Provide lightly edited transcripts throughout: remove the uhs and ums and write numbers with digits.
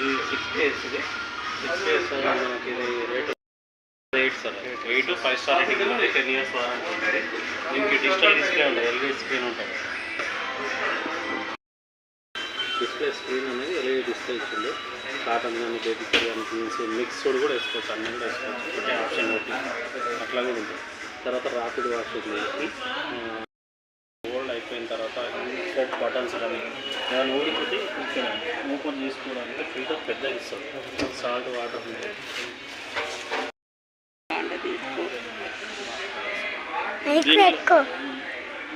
ఇది 6 ఇది 6 మనకి ఇది రేటు 8 సార్. 8 5 స్టార్ రేటింగ్ ఉంది, 10 ఇయర్స్ వారంటీ ఉంటుంది. దీనికి డిజిటల్ డిస్ప్లే ఉంటుంది, ఎల్ఈడి స్క్రీన్ ఉంటుంది. డిస్ప్లే స్క్రీన్ అనేది ఎల్ఈడి డిస్ప్లే ఇచ్చింది. కాటన్ కానీ బేబీకి కానీ జీన్స్ మిక్స్డ్ కూడా వేసుకోవచ్చు, అన్నీ కూడా వేసుకోవచ్చు. ఒకటే ఆప్షన్ ఒకటి అట్లా కూడా ఉంటుంది. తర్వాత రాపిడ్ వాష్ ఉంది. ఓల్డ్ అయిపోయిన తర్వాత ఫోక్ బటన్స్ కానీ ఏమైనా ఊడిపోతే ఇక్కడ ఓపెన్ చేసుకోవడానికి ఫిల్టర్ పెద్దగా ఇస్తుంది. సాల్ట్ వాటర్ ఉంటుంది.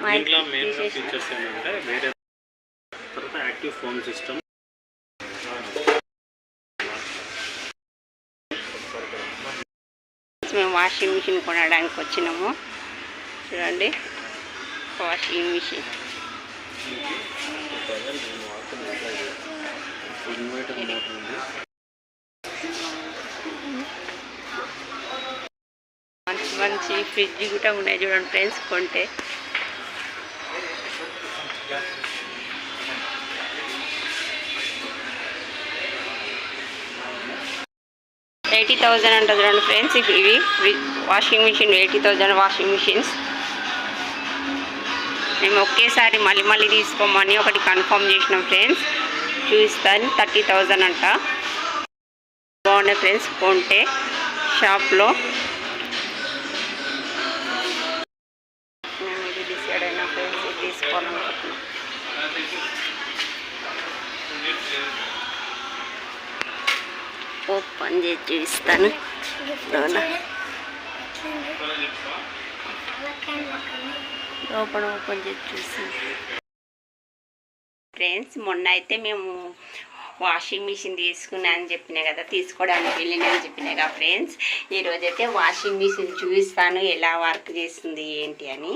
దీంట్లో మెయిన్ ఫీచర్స్ ఏంటంటే వేరే తర్వాత యాక్టివ్ ఫోన్ సిస్టమ్, మేము వాషింగ్ మిషన్ కొనడానికి వచ్చినాము. చూడండి వాషింగ్ మిషన్. ఇన్వర్టర్ మోటార్ ఉంది. మంచి మంచి ఫ్రిడ్జ్ కూడా ఉన్నాయి చూడండి ఫ్రెండ్స్. కొంటే 80,000 అంట చూడండి ఫ్రెండ్స్. ఇవి వాషింగ్ మిషన్ 80,000 వాషింగ్ మిషన్స్. మేము ఒకేసారి మళ్ళీ తీసుకోమని ఒకటి కన్ఫర్మ్ చేసినాం ఫ్రెండ్స్. చూస్తాను 30,000 అంట. బాగున్నాయి ఫ్రెండ్స్ కొంటే షాప్లో. మేము ఇది డిసైడ్ అయినా ఫ్రెండ్స్, ఇది తీసుకోవాలనుకుంటున్నాం. ఓపెన్ చేసి చూపిస్తాను. ఓపెన్ చేసి చూస్తాను ఫ్రెండ్స్. మొన్న అయితే మేము వాషింగ్ మిషన్ తీసుకున్నా అని చెప్పినా కదా, తీసుకోవడానికి వెళ్ళినా అని చెప్పినా కదా ఫ్రెండ్స్. ఈరోజైతే వాషింగ్ మిషన్ చూపిస్తాను ఎలా వర్క్ చేస్తుంది ఏంటి అని.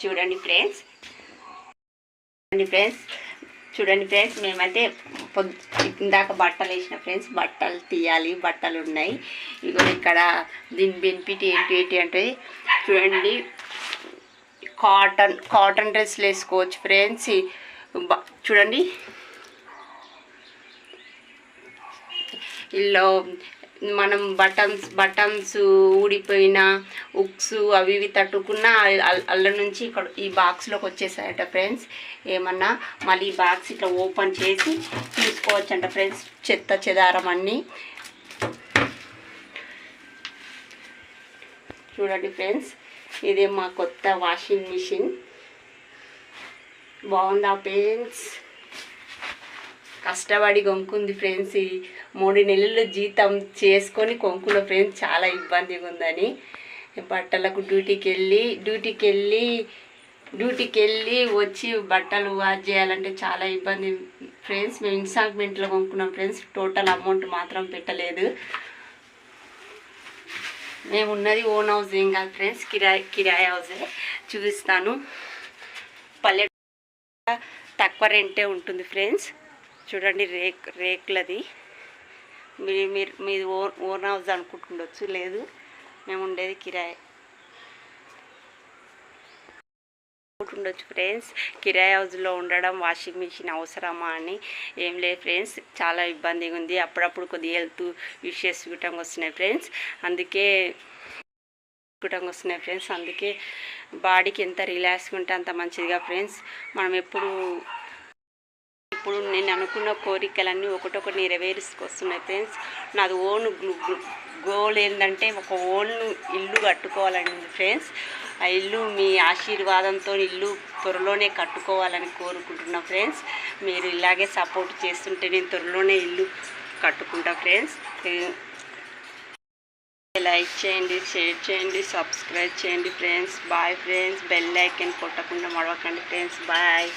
చూడండి ఫ్రెండ్స్. చూడండి ఫ్రెండ్స్ మేమైతే ఇందాక బట్టలు వేసిన ఫ్రెండ్స్. బట్టలు తీయాలి, బట్టలు ఉన్నాయి. ఇగో ఇక్కడ దీని బెనిఫిట్ ఏంటి అంటే చూడండి, కాటన్ డ్రెస్లు వేసుకోవచ్చు ఫ్రెండ్స్. చూడండి ఇలా మనం బటన్స్ ఊడిపోయిన ఉక్స్ అవి ఇవి తట్టుకున్న అల్ల నుంచి ఇక్కడ ఈ బాక్స్లోకి వచ్చేసాయట ఫ్రెండ్స్. ఏమన్నా మళ్ళీ ఈ బాక్స్ ఇట్లా ఓపెన్ చేసి తీసుకోవచ్చంట ఫ్రెండ్స్, చెత్త చెదారం అన్నీ. చూడండి ఫ్రెండ్స్, ఇదే మా కొత్త వాషింగ్ మిషన్. బాగుందా ఫ్రెండ్స్? కష్టపడి కొనుక్కుంది ఫ్రెండ్స్. ఈ 3 నెలల జీతం చేసుకొని కొనుక్కున్న ఫ్రెండ్స్. చాలా ఇబ్బందిగా ఉందని బట్టలకు డ్యూటీకి వెళ్ళి వచ్చి బట్టలు వాష్ చేయాలంటే చాలా ఇబ్బంది ఫ్రెండ్స్. మేము ఇన్స్టాల్మెంట్లో కొనుక్కున్నాం ఫ్రెండ్స్. టోటల్ అమౌంట్ మాత్రం పెట్టలేదు. మేము ఉన్నది ఓన్ హౌస్ ఏం కాదు ఫ్రెండ్స్, కిరాయి హౌసే. చూపిస్తాను. పల్లెటూరు తక్కువ రెంటే ఉంటుంది ఫ్రెండ్స్. చూడండి రేకులది. మీది ఓన్ హౌస్ అనుకుంటుండొచ్చు, లేదు మేము ఉండేది కిరాయి ఉండొచ్చు ఫ్రెండ్స్. కిరాయి హౌస్లో ఉండడం వాషింగ్ మిషన్ అవసరమా అని ఏం లేదు ఫ్రెండ్స్. చాలా ఇబ్బందిగా ఉంది. అప్పుడప్పుడు కొద్దిగా హెల్త్ ఇష్యూస్ వస్తున్నాయి ఫ్రెండ్స్. అందుకే బాడీకి ఎంత రిలాక్స్గా ఉంటే అంత మంచిదిగా ఫ్రెండ్స్. మనం ఇప్పుడు నేను అనుకున్న కోరికలన్నీ ఒకటొకటి నెరవేర్చుకొస్తున్నాయి ఫ్రెండ్స్. నాది ఓన్ గోల్ ఏంటంటే ఒక ఓన్ ఇల్లు కట్టుకోవాలని ఫ్రెండ్స్. ఆ ఇల్లు మీ ఆశీర్వాదంతో ఇల్లు త్వరలోనే కట్టుకోవాలని కోరుకుంటున్నా ఫ్రెండ్స్. మీరు ఇలాగే సపోర్ట్ చేస్తుంటే నేను త్వరలోనే ఇల్లు కట్టుకుంటా ఫ్రెండ్స్. లైక్ చేయండి, షేర్ చేయండి, సబ్స్క్రైబ్ చేయండి friends. Bye friends. Bell icon కొట్టకుండా మరవకండి ఫ్రెండ్స్. బాయ్.